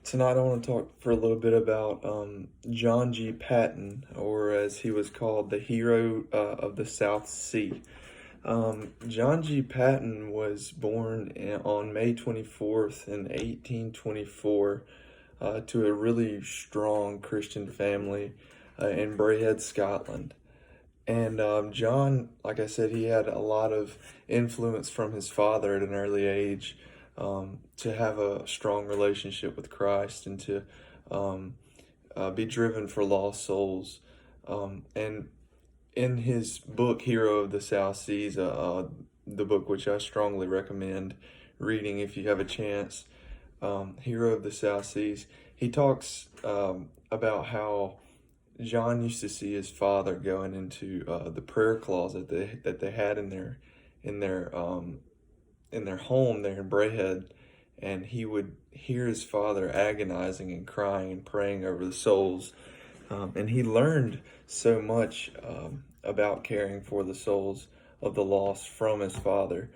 Tonight, I want to talk for a little bit about John G. Patton, or as he was called, the hero of the South Sea. John G. Patton was born on May 24th in 1824 to a really strong Christian family in Braehead, Scotland. And John, like I said, he had a lot of influence from his father at an early age to have a strong relationship with Christ and to um, be driven for lost souls. And in his book, Hero of the South Seas, the book which I strongly recommend reading if you have a chance, Hero of the South Seas, he talks about how John used to see his father going into the prayer closet that they had in their in their home there in Braehead, and he would hear his father agonizing and crying and praying over the souls, and he learned so much about caring for the souls of the lost from his father,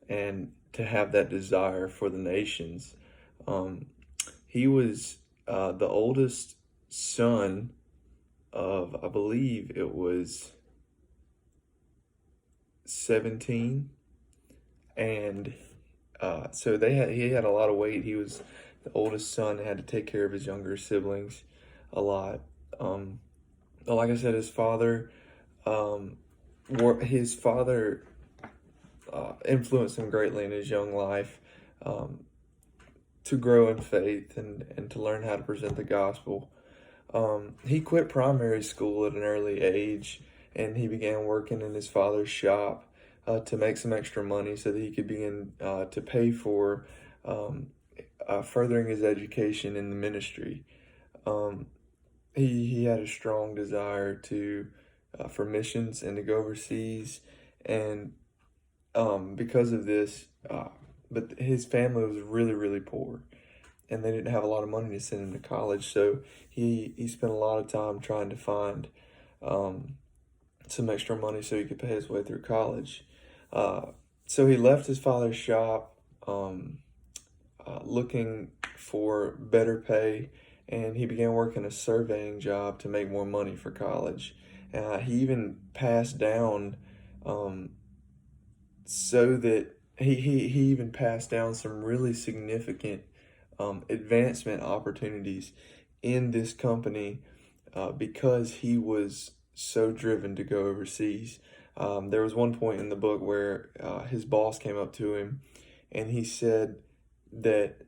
and to have that desire for the nations. Um, he was the oldest son of, I believe it was 17, and so he had a lot of weight. He was the oldest son, had to take care of his younger siblings a lot. But like I said, um, his father influenced him greatly in his young life, um, to grow in faith and to learn how to present the gospel. He quit primary school at an early age, and he began working in his father's shop to make some extra money so that he could begin to pay for um, furthering his education in the ministry. Um, he had a strong desire to for missions and to go overseas, and because of this, but his family was really poor, and they didn't have a lot of money to send him to college. So he spent a lot of time trying to find um, some extra money so he could pay his way through college. Uh, so he left his father's shop, looking for better pay, and he began working a surveying job to make more money for college. He even passed down um, so that he even passed down some really significant advancement opportunities in this company because he was so driven to go overseas. There was one point in the book where his boss came up to him and he said that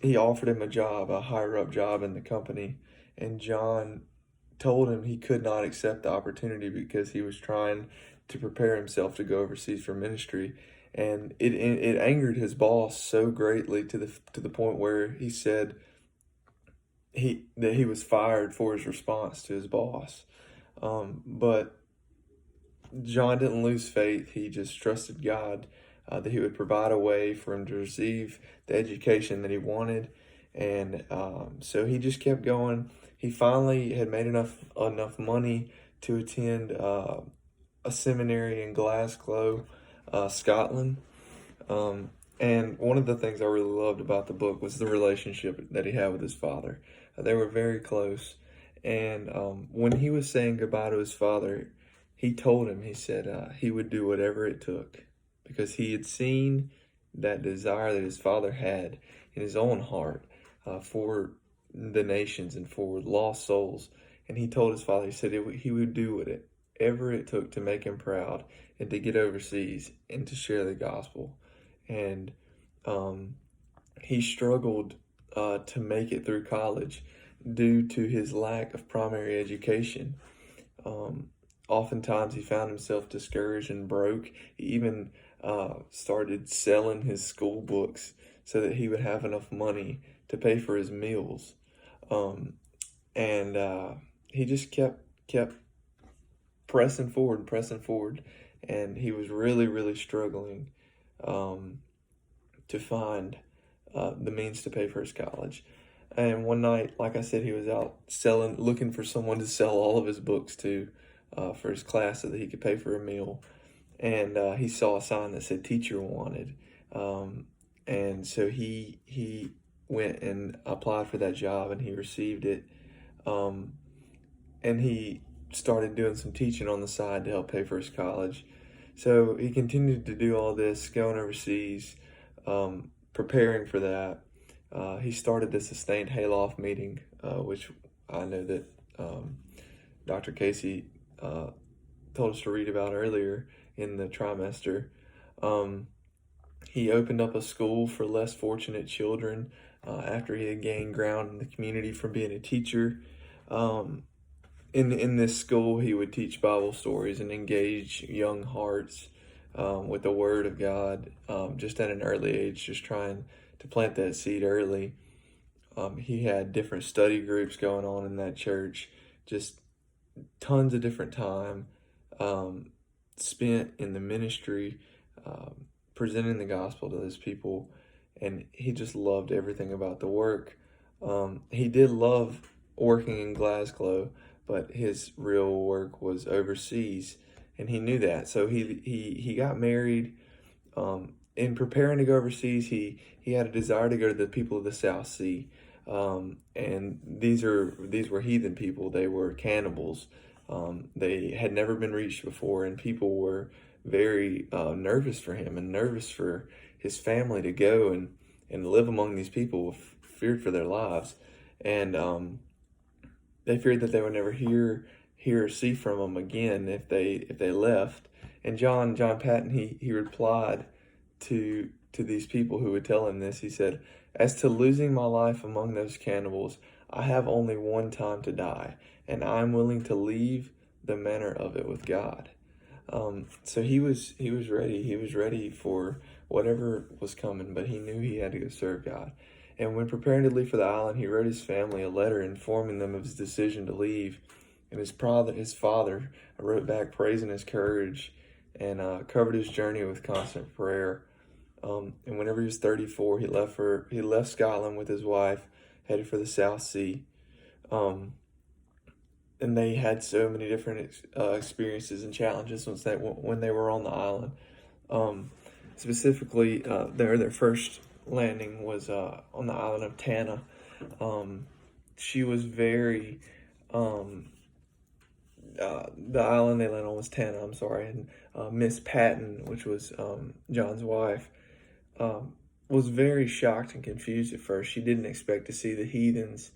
he offered him a job, a higher up job in the company, and John told him he could not accept the opportunity because he was trying to prepare himself to go overseas for ministry, and it angered his boss so greatly to the point where he said he was fired for his response to his boss. But John didn't lose faith. He just trusted God that he would provide a way for him to receive the education that he wanted, and so he just kept going. He finally had made enough money to attend a seminary in Glasgow, Scotland. And one of the things I really loved about the book was the relationship that he had with his father. They were very close. And when he was saying goodbye to his father, he told him, he said he would do whatever it took because he had seen that desire that his father had in his own heart for the nations and for lost souls. And he told his father, he said he would do whatever it took to make him proud and to get overseas and to share the gospel. And he struggled to make it through college due to his lack of primary education. Oftentimes, he found himself discouraged and broke. He even started selling his school books so that he would have enough money to pay for his meals. And he just kept pressing forward, and he was really struggling to find the means to pay for his college. And one night, like I said, he was out looking for someone to sell all of his books to for his class so that he could pay for a meal. And he saw a sign that said "Teacher Wanted," and so he went and applied for that job, and he received it. Um, and he started doing some teaching on the side to help pay for his college. So he continued to do all this, going overseas, preparing for that. He started the Sustained Hayloft meeting, which I know that Dr. Casey told us to read about earlier in the trimester. He opened up a school for less fortunate children after he had gained ground in the community from being a teacher. In this school, he would teach Bible stories and engage young hearts with the Word of God just at an early age, just trying to plant that seed early. He had different study groups going on in that church, just tons of different time spent in the ministry, presenting the gospel to those people, and he just loved everything about the work. He did love working in Glasgow, but his real work was overseas, and he knew that. So he got married. In preparing to go overseas, he had a desire to go to the people of the South Sea, and these were heathen people. They were cannibals. They had never been reached before, and people were very nervous for him and nervous for his family to go and live among these people, feared for their lives, and they feared that they would never hear or see from him again if they left. And John Paton, he replied to these people who would tell him this. He said, "As to losing my life among those cannibals, I have only one time to die, and I am willing to leave the manner of it with God." So he was ready. He was ready for whatever was coming, but he knew he had to go serve God. And when preparing to leave for the island, he wrote his family a letter informing them of his decision to leave. And his father wrote back praising his courage and covered his journey with constant prayer. And whenever he was 34, he left Scotland with his wife, headed for the South Sea. And they had so many different experiences and challenges when they were on the island. Specifically, their first landing was on the island of Tanna. She was very the island they landed on was Tanna. I'm sorry, and Miss Paton, which was John's wife, was very shocked and confused at first. She didn't expect to see the heathens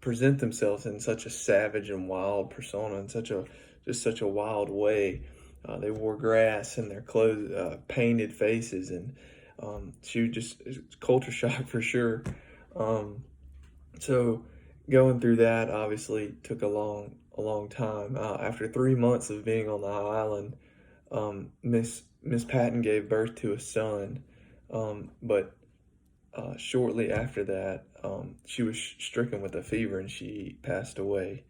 present themselves in such a savage and wild persona, in such a wild way. They wore grass in their clothes, painted faces, and she just culture shock for sure. So going through that obviously took a long time. After 3 months of being on the island, Miss Paton gave birth to a son, but shortly after that, she was stricken with a fever and she passed away.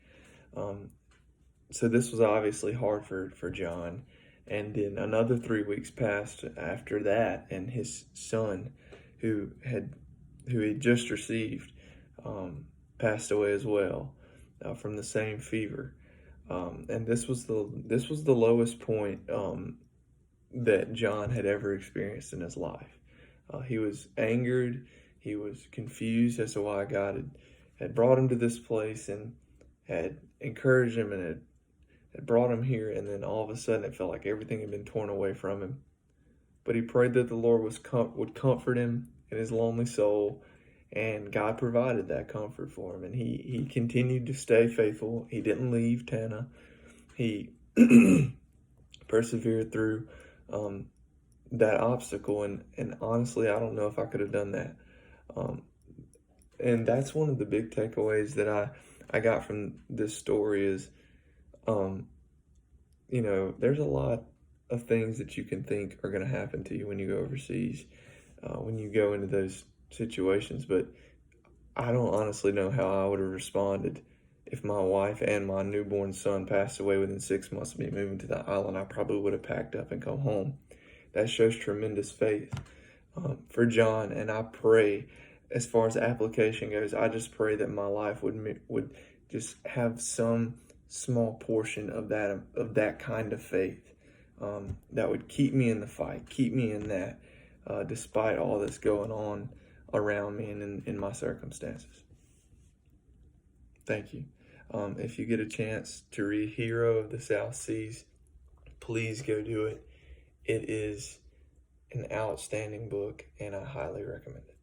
So this was obviously hard for John. And then another 3 weeks passed after that, and his son, who he just received, passed away as well from the same fever. And this was the lowest point that John had ever experienced in his life. He was angered. He was confused as to why God had brought him to this place and had encouraged him and had brought him here. And then all of a sudden it felt like everything had been torn away from him. But he prayed that the Lord would comfort him in his lonely soul. And God provided that comfort for him. And he continued to stay faithful. He didn't leave Tanna. He persevered through that obstacle, and honestly, I don't know if I could have done that. And that's one of the big takeaways that I got from this story is, there's a lot of things that you can think are going to happen to you when you go overseas, when you go into those situations. But I don't honestly know how I would have responded if my wife and my newborn son passed away within 6 months of me moving to the island. I probably would have packed up and come home. That shows tremendous faith for John, and I pray, as far as application goes, I just pray that my life would just have some small portion of that kind of faith that would keep me in the fight, keep me in that, despite all that's going on around me and in my circumstances. Thank you. If you get a chance to read Hero of the South Seas, please go do it. It is an outstanding book, and I highly recommend it.